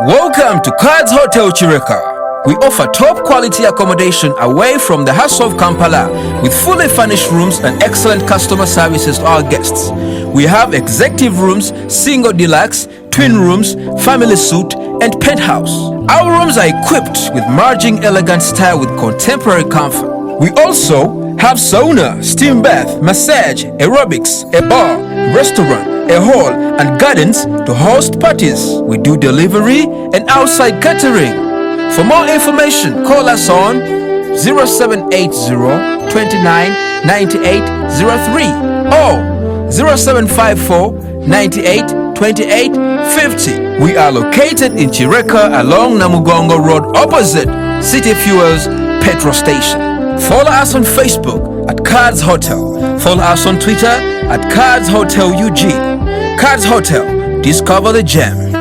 Welcome to Kadz Hotel Chireka. We offer top quality accommodation away from the hassle of Kampala with fully furnished rooms and excellent customer services to our guests. We have executive rooms, single deluxe, twin rooms, family suite and penthouse. Our rooms are equipped with merging elegant style with contemporary comfort. We also have sauna, steam bath, massage, aerobics, a bar, restaurant, a hall and gardens to host parties. We do delivery and outside catering. For more information, call us on 0780 29 9803 or 0754 98 28 50. We are located in Chireka along Namugongo Road opposite City Fuels petrol station. Follow us on Facebook at Kadz Hotel. Follow us on Twitter at Kadz Hotel UG. Kadz Hotel, discover the gem.